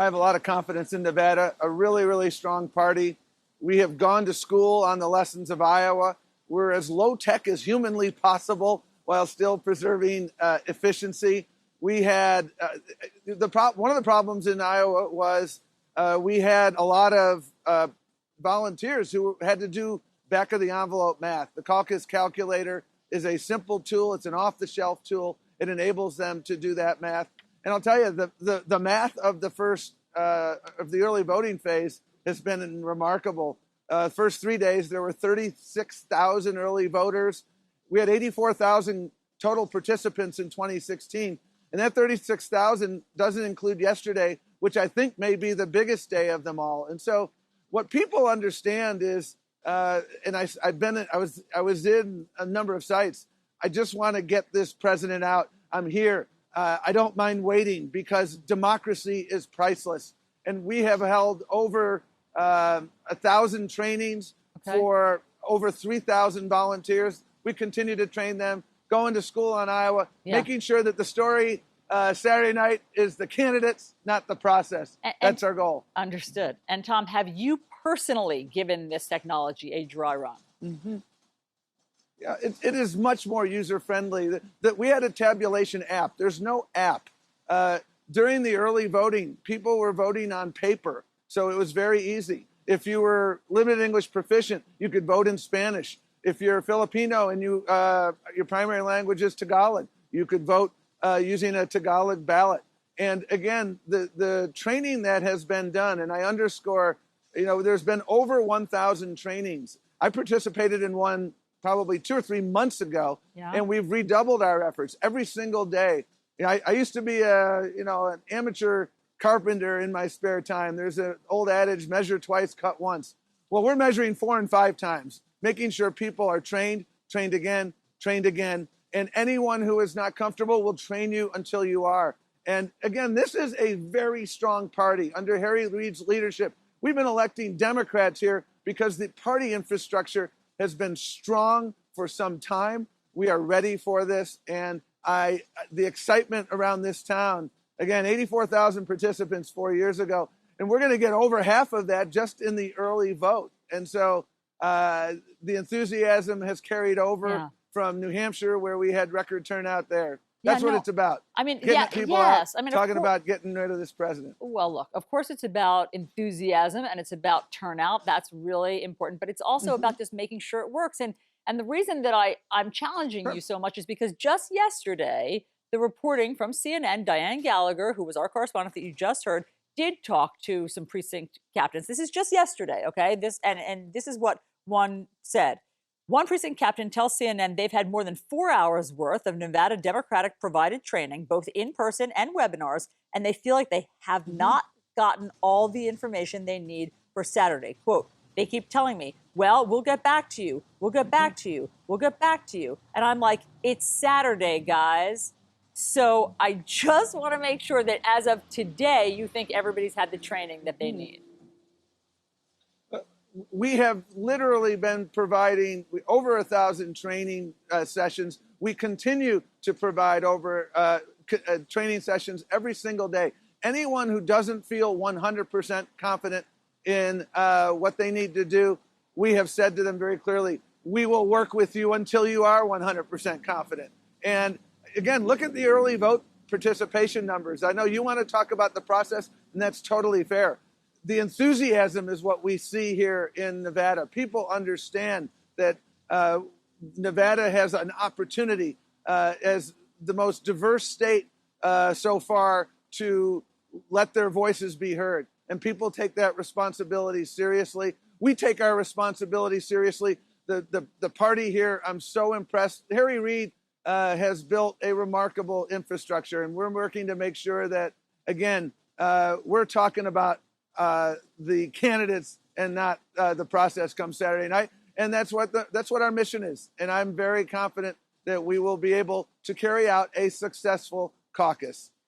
I have a lot of confidence in Nevada, a really, really strong party. We have gone to school on the lessons of Iowa. We're as low tech as humanly possible while still preserving efficiency. We had one of the problems in Iowa was we had a lot of volunteers who had to do back of the envelope math. The caucus calculator is a simple tool. It's an off-the-shelf tool. It enables them to do that math. And I'll tell you, the math of the first of the early voting phase has been remarkable. First 3 days, there were 36,000 early voters. We had 84,000 total participants in 2016. And that 36,000 doesn't include yesterday, which I think may be the biggest day of them all. And so what people understand is, and I was in a number of sites. I just want to get this president out. I'm here. I don't mind waiting because democracy is priceless. And we have held over 1,000 trainings for over 3,000 volunteers. We continue to train them, going to school on Iowa, making sure that the story Saturday night is the candidates, not the process. That's our goal. Understood. And Tom, have you personally given this technology a dry run? Mm-hmm. Yeah, it is much more user-friendly. That we had a tabulation app. There's no app. During the early voting, people were voting on paper, so it was very easy. If you were limited English proficient, you could vote in Spanish. If you're Filipino and your primary language is Tagalog, you could vote using a Tagalog ballot. And again, the training that has been done, and I underscore, there's been over 1,000 trainings. I participated in one probably 2 or 3 months ago, and we've redoubled our efforts every single day. I used to be an amateur carpenter in my spare time. There's an old adage, measure twice, cut once. Well, we're measuring 4 and 5 times, making sure people are trained again, and anyone who is not comfortable will train you until you are. And again, this is a very strong party. Under Harry Reid's leadership, we've been electing Democrats here because the party infrastructure has been strong for some time. We are ready for this. And the excitement around this town, again, 84,000 participants 4 years ago, and we're going to get over half of that just in the early vote. And so the enthusiasm has carried over from New Hampshire, where we had record turnout there. That's what it's about. I mean, people out, talking about getting rid of this president. Well, look, of course it's about enthusiasm and it's about turnout. That's really important. But it's also about just making sure it works. And the reason that I'm challenging you so much is because just yesterday, the reporting from CNN, Diane Gallagher, who was our correspondent that you just heard, did talk to some precinct captains. This is just yesterday, okay? And this is what one said. One precinct captain tells CNN they've had more than 4 hours worth of Nevada Democratic provided training, both in person and webinars, and they feel like they have not gotten all the information they need for Saturday. Quote, they keep telling me, well, we'll get back to you. We'll get back to you. We'll get back to you. And I'm like, it's Saturday, guys. So I just want to make sure that as of today, you think everybody's had the training that they need. We have literally been providing over 1,000 training sessions. We continue to provide over training sessions every single day. Anyone who doesn't feel 100% confident in what they need to do, we have said to them very clearly, we will work with you until you are 100% confident. And again, look at the early vote participation numbers. I know you want to talk about the process, and that's totally fair. The enthusiasm is what we see here in Nevada. People understand that Nevada has an opportunity as the most diverse state so far to let their voices be heard. And people take that responsibility seriously. We take our responsibility seriously. The party here, I'm so impressed. Harry Reid has built a remarkable infrastructure, and we're working to make sure that, again, we're talking about the candidates and not the process come Saturday night. And that's what our mission is. And I'm very confident that we will be able to carry out a successful caucus.